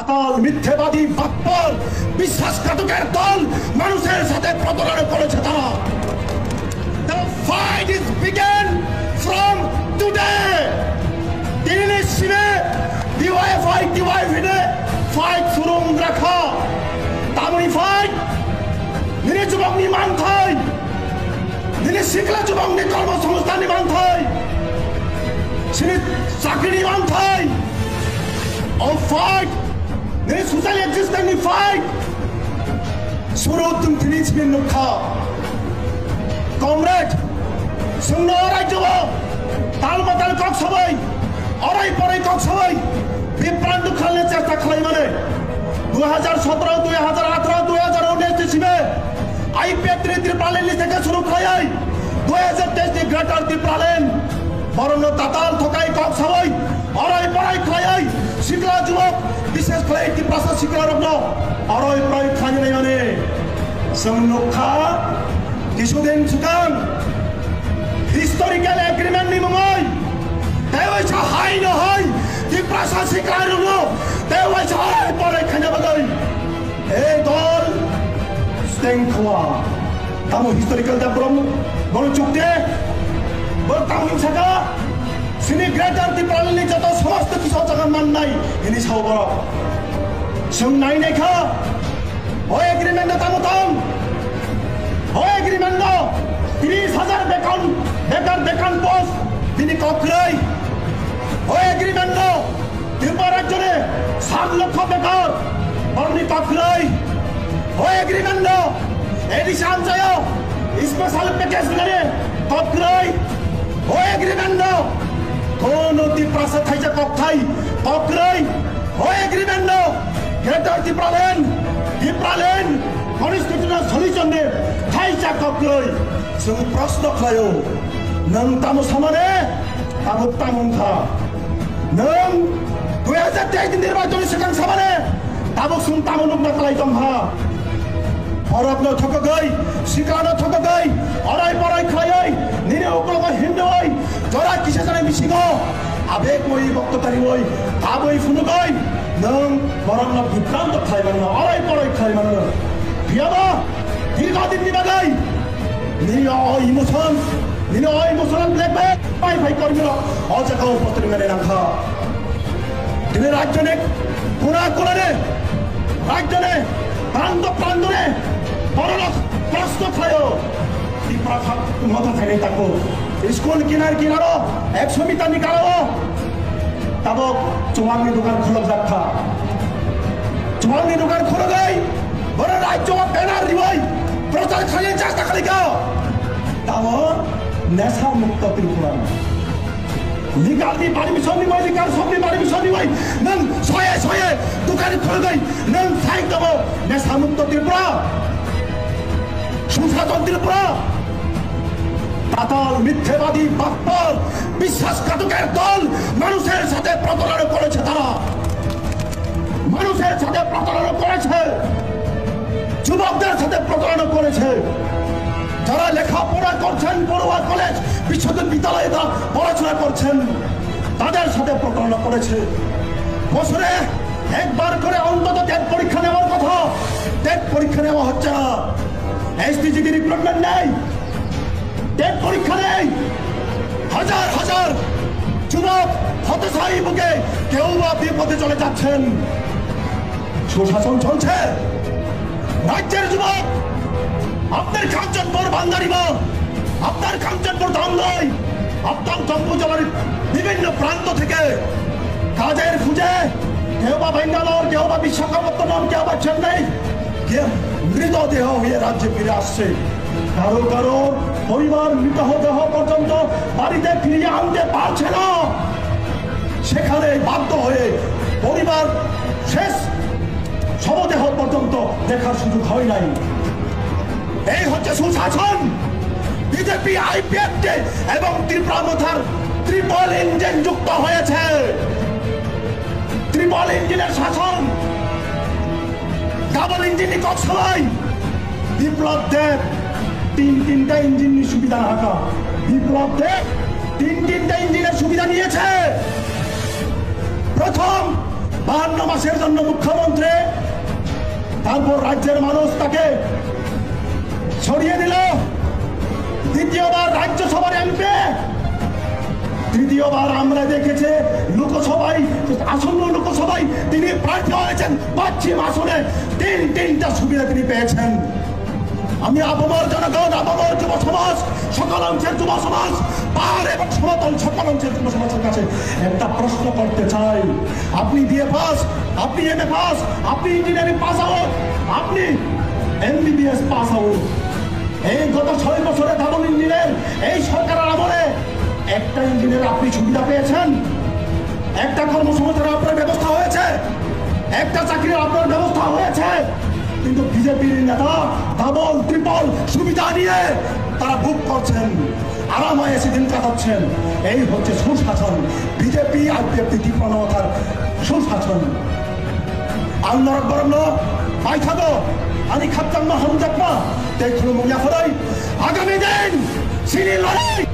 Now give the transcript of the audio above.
পাতাল মিথ্যেবাদী বাপ্পর বিশ্বাসঘাতকের দল মানুষের সাথে প্রতারণা করেছে তারা। The fight is begin from today. Delhi শিবে ডিওয়াইএফআই ডিওয়াইভিডে ফাইট শুরু রাখা তামনি ফাইট নিনে যুবক নিমান থাই নিনে শিখলা যুবক নি কর্মসংস্থান নিমান থাই সিনি চাকরি নিমান থাই ও ফাইট নিনে সোশ্যাল এক্সিস্টেন্স নি ফাইট শুরু তুম তিনি ছিন নখা কমরেড শুনো রাজ্য তালমাতাল কক সবাই অরাই পরাই কক সবাই বিভ্রান্ত খেলনে চেষ্টা খালাই মানে 2017 2018 2019 শিবে আইপিএফ ত্রিপ্রালেন থেকে শুরু খাই 2023 গ্রেটার ত্রিপ্রালেন বরণ তাতাল থকাই কক সবাই অরাই পরাই খাই শিকলা যুবক বিশেষ করে ত্রিপ্রাসা শিকলা রত্ন অরাই পরাই খাই নাই মানে সংনখা কিছুদিন সুকাং হিস্টোরিক্যাল এগ্রিমেন্ট নি মঙ্গই দেওয়াইছা হাই ন হাই ত্রিপ্রাসা শিকলা রত্ন দেওয়াইছা অরাই পরাই খাই বাগাই এই দল স্টেংখোয়া তামো হিস্টোরিক্যাল দাব্রম গণ চুক্তি বল তামো হিংসাকা সিনি গ্রেটার ত্রিপ্রালেনি যত সমস্ত কিছু জায়গা মান নাই ইনি সাবর সং নাই নেখা ও এগ্রিমেন্ট তামো তাম ও এগ্রিমেন্ট 30,000 বেকার পোস্ট তিনি ককরাই ও এগ্রিমেন্ট ত্রিপুরা রাজ্যে 7 লক্ষ বেকার বর্ণি ককরাই ও এগ্রিমেন্ট এডিশন চায় স্পেশাল প্যাকেজ লাগে ককরাই ও এগ্রিমেন্ট কোন ত্রিপ্রাসা থাইছে ককথাই ককরাই ও এগ্রিমেন্ট গ্রেটার ত্রিপ্রালেন কনস্টিটিউশনাল সলিউশন দে থাইছা ককরাই जों प्रश्न खायो नों तामो सामाने तामो तामुंखा नों 2023 निर्वाचन सिगां सामाने तामो सुं तामो नुकना खालाय दंहा अरबनो थकगै सिगानो थकगै अराय पराय खायै निने उकलगा हिन्दोय जरा किसे जाने मिसिगो आबेग मोय बक्ततारि मोय ताबोय फुनुगै नों बरंनो बिभ्रान्त खायमानो अराय पराय खायमानो बियाबा दीर्घदिन निबागै Nino emotional blackmail ভাই কর্মীরা অজাগা উপস্থিত মেনে রাখা দিনের রাজ্যনে কোনা কোনারে রাজ্যনে প্রান্তনে বড়লোক প্রশ্ন খায় ত্রিপুরা মতো থাকে তাকো স্কুল কিনারো 100 মিটার নিকালো তব চুমাংনি দোকান খোলা রাখা চুমাংনি দোকান খোলা গই বড় রাজ্য ব্যানার দিবই প্রচার খালি চেষ্টা খালি গাও তাও নেশা মুক্ত ত্রিপুরা লিগালি পারমিশন নিবই লিগাল সবনি পারমিশন নিবই নং ছয়ে দোকান খুলে গই নং সাইক দেব নেশা মুক্ত ত্রিপুরা সুশাসন ত্রিপুরা পাতাল মিথ্যেবাদী বাপ্পর বিশ্বাসঘাতকের দল মানুষের সাথে প্রতারণা করেছে তারা মানুষের সাথে প্রতারণা করেছে যুবকদের সাথে প্রতারণা করেছে যারা লেখাপড়া করছেন পড়ুয়া কলেজ বিশ্ববিদ্যালয়ে পড়াশোনা করছেন তাদের সাথে প্রতারণা করেছে বছরে একবার করে অন্তত টেট পরীক্ষা নেওয়ার কথা টেট পরীক্ষা নেওয়া হচ্ছে না এসটিজিডি রিক্রুটমেন্ট নেই টেট পরীক্ষা নেই হাজার যুবক হতশায়ী বুকে কেউ বা বিপদে চলে যাচ্ছেন সুশাসন চলছে রাজ্যের যুবক আপনার কাঞ্চনপুর বান্দারিবা আপনার কাঞ্চনপুর ধামরাই আপনার জম্মু জেলার বিভিন্ন প্রান্ত থেকে কাজের খুঁজে কেউ বা বেঙ্গালোর কেউ বা বিশাখাপত্তনম কেউ বা চেন্নাই মৃতদেহ হয়ে রাজ্যে ফিরে আসছে কারো পরিবার মৃতদেহ পর্যন্ত বাড়িতে ফিরিয়ে আনতে পারছে না সেখানে বাধ্য হয়ে পরিবার শেষ শবদেহ পর্যন্ত দেখার সুযোগ হয় নাই এই হচ্ছে সুশাসন বিজেপি আইপিএফ এবং ত্রিপুরা মথার ট্রিপল ইঞ্জিন যুক্ত হয়েছে ট্রিপল ইঞ্জিনের শাসন ডাবল ইঞ্জিন সবাই বিপ্লব দেব তিনটা ইঞ্জিনের সুবিধা রাখা বিপ্লব দেব তিনটা ইঞ্জিনের সুবিধা নিয়েছে প্রথম 52 মাসের জন্য মুখ্যমন্ত্রী, তারপর রাজ্যের মানুষ তাকে সরিয়ে দিল। দ্বিতীয়বার রাজ্যসভার এমপি, তৃতীয়বার আমরা দেখেছি লোকসভায়, আসন্ন লোকসভায় তিনি প্রার্থী হয়েছেন। পশ্চিম আসনে তিনটা সুবিধা তিনি পেয়েছেন। আমি আপামর জনগণ, আপামর যুব সমাজ, সকল অংশের যুব সমাজ, পাহাড় এবং সমতল সকল অংশের যুব সমাজের কাছে একটা প্রশ্ন করতে চাই। আপনি বিএ পাস, আপনি এমএ পাস, আপনি ইঞ্জিনিয়ারিং পাস আউট, আপনি এমবিবিএস পাস আউট, এই গত 6 বছরে ডাবল ইঞ্জিনের এই সরকারের আমলে একটা ইঞ্জিনের আপনি সুবিধা পেয়েছেন? একটা কর্মসংস্থানের আপনার ব্যবস্থা হয়েছে? একটা চাকরির আপনার ব্যবস্থা হয়েছে? কিন্তু বিজেপির নেতা ডাবল ট্রিপল সুবিধা নিয়ে তারা বুক করছেন, আরামায়েশে দিন কাটাচ্ছেন। এই হচ্ছে সুশাসন, বিজেপি আর বিএনপি তীব্রতার সুশাসন। আল্লাহর বরণ পাইখাদো আনি খাচ্চান না হামজাপ্পা দেখুন মনে হয় আগামী দিন সিনি লড়াই।